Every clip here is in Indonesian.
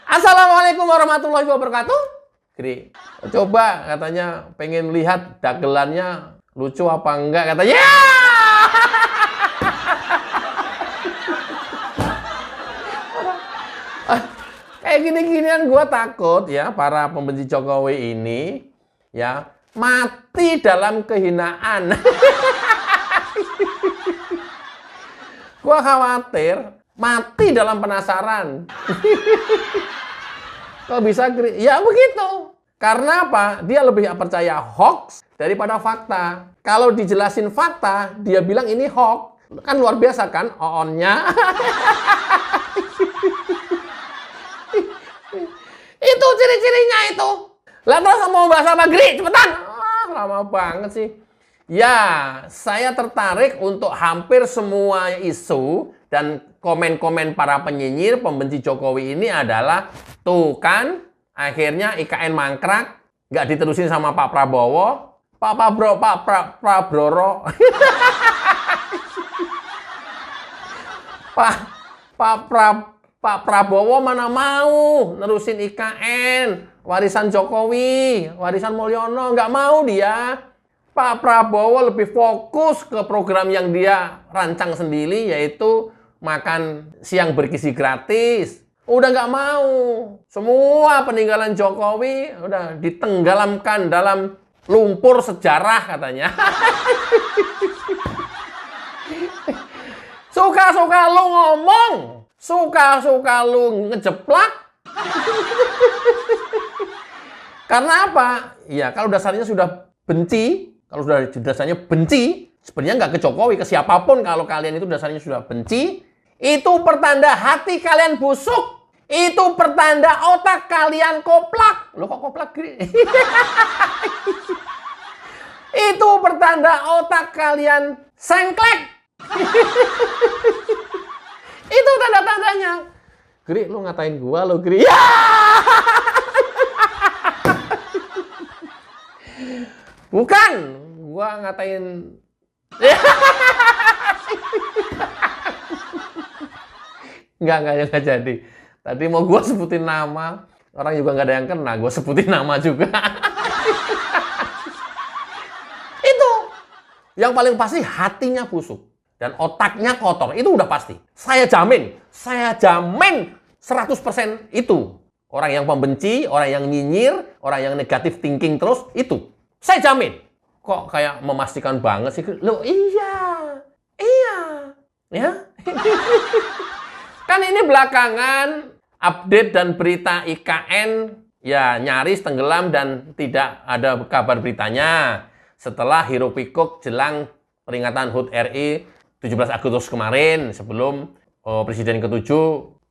Assalamualaikum warahmatullahi wabarakatuh. Gri, coba katanya pengen lihat dagelannya lucu apa enggak katanya. Kayak gini-ginian gue takut ya para pembenci Jokowi ini ya mati dalam kehinaan. Gue khawatir mati dalam penasaran. Kok bisa? Ya begitu. Karena apa? Dia lebih percaya hoax daripada fakta. Kalau dijelasin fakta, dia bilang ini hoax. Kan luar biasa kan oonnya. Itu ciri-cirinya itu. Lah terus mau bahas apa, Gri? Cepetan. Lama banget sih. Ya, saya tertarik untuk hampir semua isu dan komen-komen para penyinyir pembenci Jokowi ini adalah tuh kan akhirnya IKN mangkrak, nggak diterusin sama Pak Prabowo, Prabroro, Pak Prabowo mana mau nerusin IKN, warisan Jokowi, warisan Mulyono, nggak mau dia. Pak Prabowo lebih fokus ke program yang dia rancang sendiri, yaitu makan siang bergizi gratis. Udah nggak mau. Semua peninggalan Jokowi udah ditenggelamkan dalam lumpur sejarah katanya. Suka-suka lu ngomong, suka-suka lu ngejeplak. Karena apa? Ya kalau dasarnya sudah benci, kalau sudah dasarnya benci, sebenarnya nggak ke Jokowi, ke siapapun kalau kalian itu dasarnya sudah benci, itu pertanda hati kalian busuk. Itu pertanda otak kalian koplak. Loh kok koplak, Gri? Itu pertanda otak kalian sengklek. Itu tanda-tandanya. Gri, lu ngatain gua lo, Gri. Ya! Bukan, gua ngatain. Enggak jadi. Tadi mau gue sebutin nama, orang juga nggak ada yang kena, gue sebutin nama juga. Itu. Yang paling pasti hatinya busuk. Dan otaknya kotor, itu udah pasti. Saya jamin 100% itu. Orang yang pembenci, orang yang nyinyir, orang yang negatif thinking terus, itu. Saya jamin. Kok kayak memastikan banget sih? Loh iya. Ya. Kan ini belakangan update dan berita IKN ya nyaris tenggelam dan tidak ada kabar beritanya setelah hiruk pikuk jelang peringatan HUT RI 17 Agustus kemarin sebelum Presiden ke-7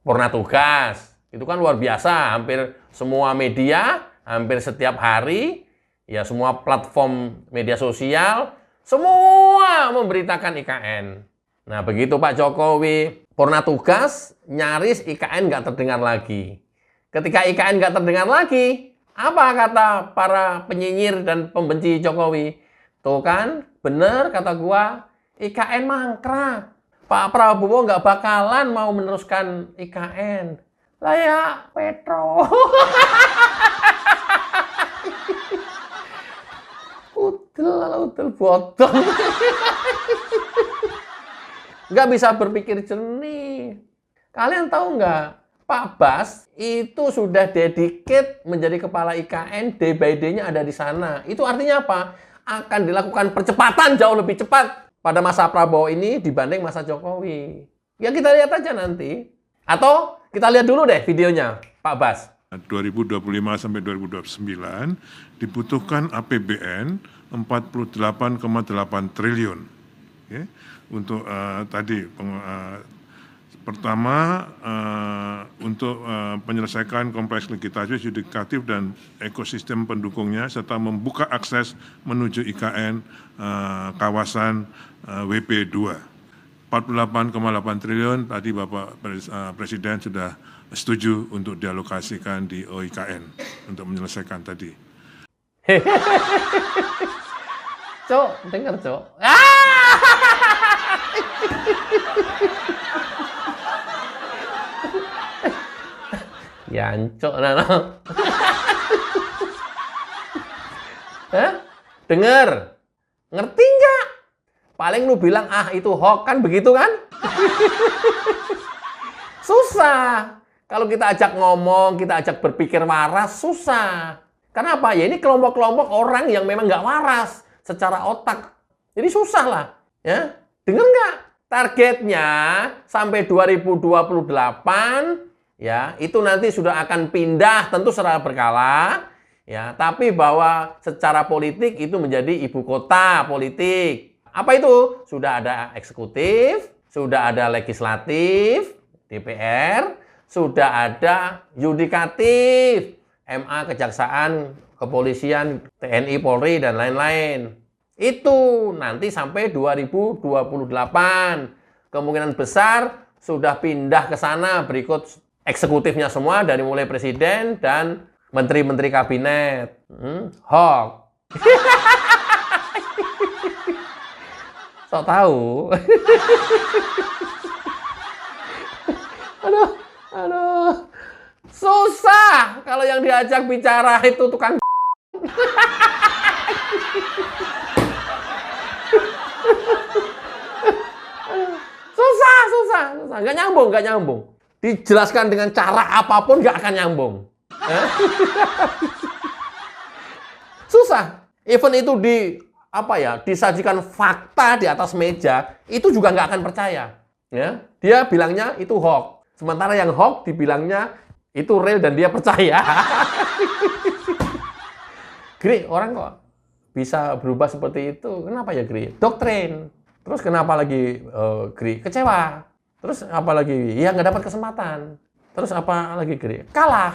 purna tugas. Itu kan luar biasa, hampir semua media, hampir setiap hari, ya semua platform media sosial, semua memberitakan IKN. Nah begitu Pak Jokowi purna tugas, nyaris IKN nggak terdengar lagi. Ketika IKN nggak terdengar lagi, apa kata para penyinyir dan pembenci Jokowi? Tuh kan, bener kata gua, IKN mangkrak. Pak Prabowo nggak bakalan mau meneruskan IKN. Lah ya, Petro. Udel botol. Nggak bisa berpikir jernih. Kalian tahu nggak? Pak Bas itu sudah dedicate menjadi kepala IKN, day by day-nya ada di sana. Itu artinya apa? Akan dilakukan percepatan jauh lebih cepat pada masa Prabowo ini dibanding masa Jokowi. Ya kita lihat aja nanti. Atau kita lihat dulu deh videonya Pak Bas. 2025 sampai 2029 dibutuhkan APBN 48,8 triliun. Okay. Untuk pertama untuk menyelesaikan kompleks legislatif, yudikatif dan ekosistem pendukungnya serta membuka akses menuju IKN kawasan WP2. 48,8 triliun tadi Bapak Presiden sudah setuju untuk dialokasikan di OIKN untuk menyelesaikan tadi. Cok, dengar Cok. Ya Jancok. Nah. Hah? Dengar. Ngerti nggak? Paling lu bilang, ah itu hoax, kan begitu kan? Susah. Kalau kita ajak ngomong, kita ajak berpikir waras, susah. Kenapa? Ya ini kelompok-kelompok orang yang memang nggak waras secara otak. Jadi susah lah. Ya, dengar nggak? Targetnya sampai 2028, ya itu nanti sudah akan pindah tentu secara berkala. Ya, tapi bahwa secara politik itu menjadi ibu kota politik. Apa itu? Sudah ada eksekutif, sudah ada legislatif, DPR, sudah ada yudikatif, MA, Kejaksaan, Kepolisian, TNI, Polri, dan lain-lain. Itu nanti sampai 2028. Kemungkinan besar sudah pindah ke sana berikut eksekutifnya semua dari mulai presiden dan menteri-menteri kabinet. Hoax. Sok tahu. Aduh. Susah kalau yang diajak bicara itu tukang. Susah. Nggak nyambung. Dijelaskan dengan cara apapun nggak akan nyambung. Susah. Even itu disajikan fakta di atas meja, itu juga nggak akan percaya. Ya, dia bilangnya itu hoax. Sementara yang hoax dibilangnya itu real dan dia percaya. Gri, orang kok bisa berubah seperti itu? Kenapa ya, Gri? Doktrin. Terus kenapa lagi, Gri? Kecewa. Terus apa lagi? Ya nggak dapat kesempatan. Terus apa lagi, Gri? Kalah.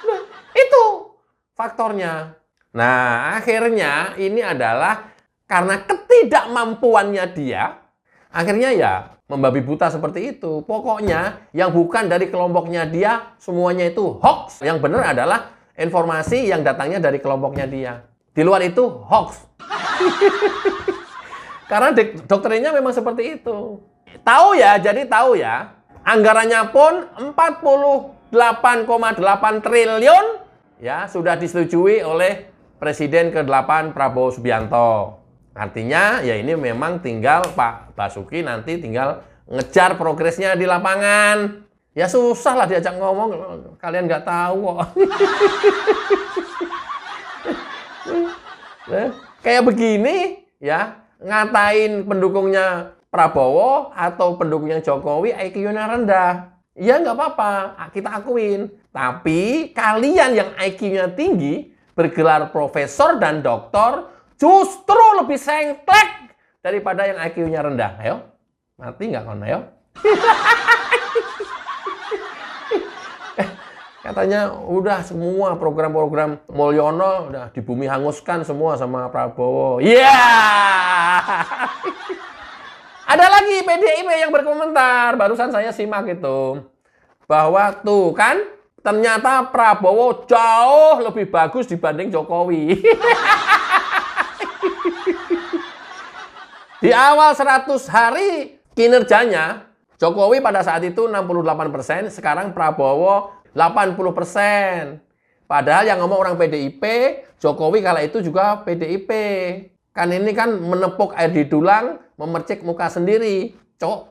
Nah, itu faktornya. Nah, akhirnya ini adalah karena ketidakmampuannya dia, akhirnya ya membabi buta seperti itu. Pokoknya yang bukan dari kelompoknya dia, semuanya itu hoax. Yang benar adalah informasi yang datangnya dari kelompoknya dia. Di luar itu hoax. Karena doktrinnya memang seperti itu. Jadi tahu ya, anggarannya pun 48,8 triliun ya sudah disetujui oleh Presiden ke-8 Prabowo Subianto. Artinya ya ini memang tinggal Pak Basuki nanti tinggal ngejar progresnya di lapangan. Ya susah lah diajak ngomong, kalian nggak tahu kok. Kayak begini ya, ngatain pendukungnya Prabowo atau pendukungnya Jokowi IQ-nya rendah. Ya nggak apa-apa, kita akuin. Tapi kalian yang IQ-nya tinggi, bergelar profesor dan doktor, justru lebih sengklek daripada yang IQ-nya rendah. Ayo, mati nggak kon? Ayo. Katanya udah semua program-program Mulyono udah di bumi hanguskan semua sama Prabowo. Iya. Ada lagi PDIP yang berkomentar, barusan saya simak itu. Bahwa tuh kan, ternyata Prabowo jauh lebih bagus dibanding Jokowi. Di awal 100 hari kinerjanya, Jokowi pada saat itu 68%, sekarang Prabowo 80%. Padahal yang ngomong orang PDIP, Jokowi kala itu juga PDIP. Kan ini kan menepuk air di dulang, memercik muka sendiri. Cok.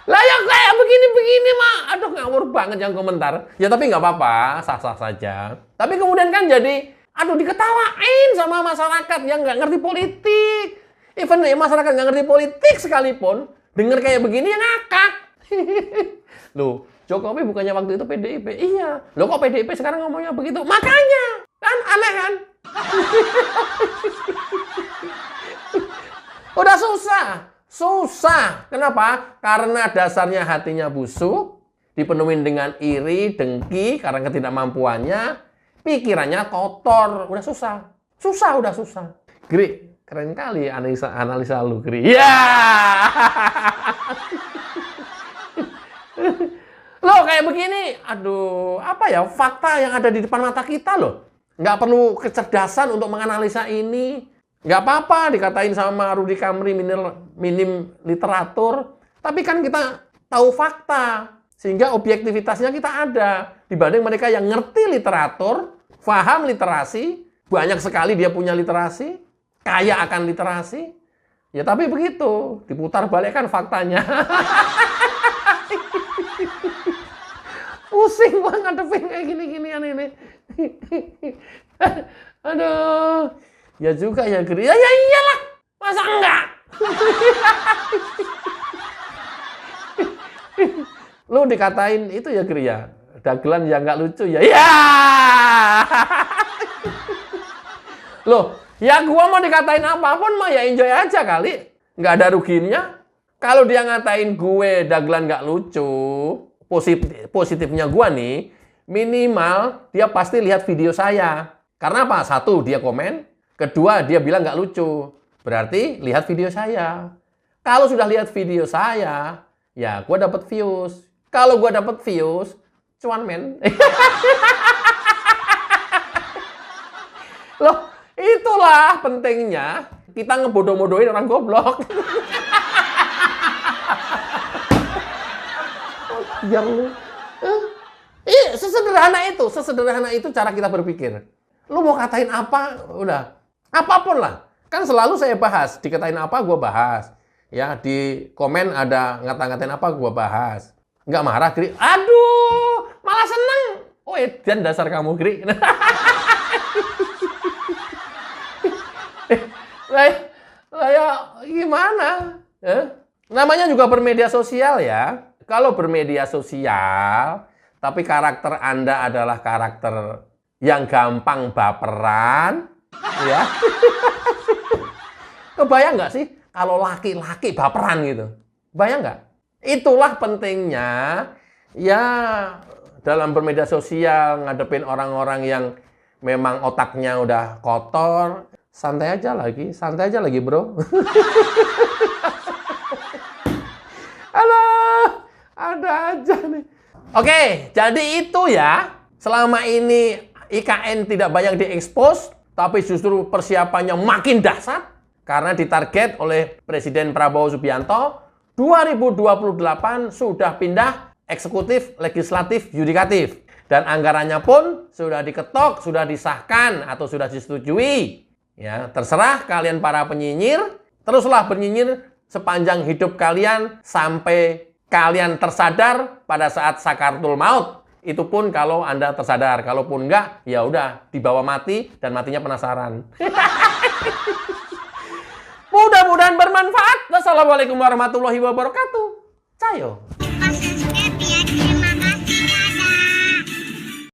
Lah ya kayak begini-begini mah. Aduh ngawur banget yang komentar. Ya tapi nggak apa-apa, sah-sah saja. Tapi kemudian kan jadi, aduh diketawain sama masyarakat yang nggak ngerti politik. Even masyarakat nggak ngerti politik sekalipun, dengar kayak begini ya ngakak. Loh, Jokowi bukannya waktu itu PDIP? Iya. Loh kok PDIP sekarang ngomongnya begitu? Makanya. Kan aneh kan? Udah susah. Kenapa? Karena dasarnya hatinya busuk, dipenuhi dengan iri, dengki, karena ketidakmampuannya, pikirannya kotor. Udah susah. Gri, keren kali analisa lu, Gri. Ya! Loh kayak begini, aduh, apa ya, fakta yang ada di depan mata kita loh. Nggak perlu kecerdasan untuk menganalisa ini. Nggak apa-apa dikatain sama Rudy Kamri minim literatur, tapi kan kita tahu fakta, sehingga objektivitasnya kita ada. Dibanding mereka yang ngerti literatur, paham literasi, banyak sekali dia punya literasi, kaya akan literasi, ya tapi begitu, diputar balikkan faktanya. Pusing banget ngadepin kayak gini-ginian ini. Aduh. Ya juga ya, Gri. Ya iyalah. Masa enggak? Lu dikatain itu ya, Gri ya. Dagelan yang enggak lucu ya. Ya. Loh, ya gua mau dikatain apapun mah ya enjoy aja kali. Nggak ada ruginya. Kalau dia ngatain gue dagelan nggak lucu, positifnya gua nih, minimal dia pasti lihat video saya. Karena apa? Satu, dia komen. Kedua, dia bilang nggak lucu. Berarti lihat video saya. Kalau sudah lihat video saya, ya gue dapat views. Kalau gue dapat views, cuan men. Loh, itulah pentingnya kita ngebodoh-bodohin orang goblok. Yang lu. Sesederhana itu cara kita berpikir. Lu mau katain apa, udah. Apapun lah. Kan selalu saya bahas. Dikatain apa, gue bahas. Ya, di komen ada ngata-ngatain apa, gue bahas. Nggak marah, Gri. Aduh, malah seneng. Oh, dan dasar kamu, Gri. Lah, gimana? Namanya juga bermedia sosial ya. Kalau bermedia sosial, tapi karakter Anda adalah karakter yang gampang baperan, ya. Kebayang nggak sih kalau laki-laki baperan gitu? Bayang nggak? Itulah pentingnya ya dalam bermedia sosial ngadepin orang-orang yang memang otaknya udah kotor. Santai aja lagi bro. Alah, ada aja nih. Oke, jadi itu ya. Selama ini IKN tidak banyak diekspos, tapi justru persiapannya makin dahsyat karena ditarget oleh Presiden Prabowo Subianto 2028 sudah pindah eksekutif, legislatif, yudikatif. Dan anggarannya pun sudah diketok, sudah disahkan atau sudah disetujui. Ya, terserah kalian para penyinyir, teruslah bernyinyir sepanjang hidup kalian sampai kalian tersadar pada saat sakaratul maut. Itu pun kalau Anda tersadar, kalaupun enggak, ya udah dibawa mati dan matinya penasaran. Mudah-mudahan bermanfaat. Wassalamualaikum warahmatullahi wabarakatuh. Cayo.